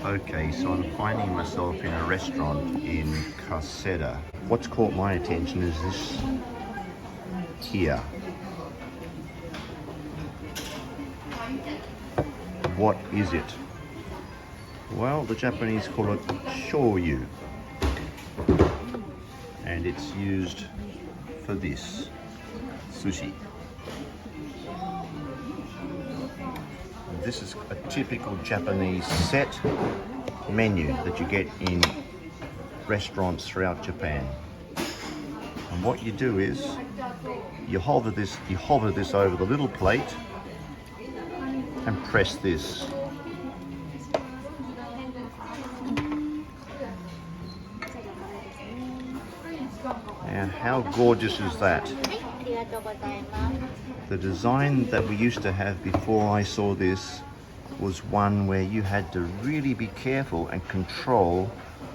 Okay, so I'm finding myself in a restaurant in Caseta. What's caught my attention is this here. What is it? Well, the Japanese call it shoyu, and it's used for this sushi. This is a typical Japanese set menu that you get in restaurants throughout Japan. And what you do is you hover this over the little plate and press this. Now, how gorgeous is that? The design that we used to have before I saw this was one where you had to really be careful and control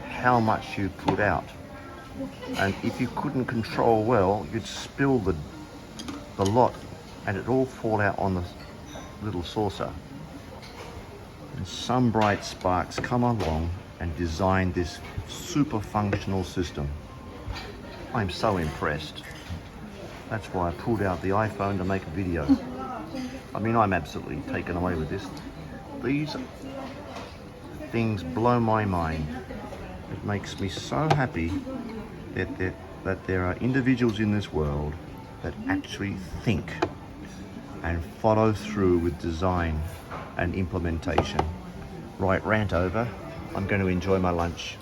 how much you put out. And if you couldn't control well, you'd spill the lot and it'd all fall out on the little saucer. And some bright sparks come along and design this super functional system. I'm so impressed. That's why I pulled out the iPhone to make a video. I mean, I'm absolutely taken away with this. These things blow my mind. It makes me so happy that there are individuals in this world that actually think and follow through with design and implementation. Right, rant over. I'm going to enjoy my lunch.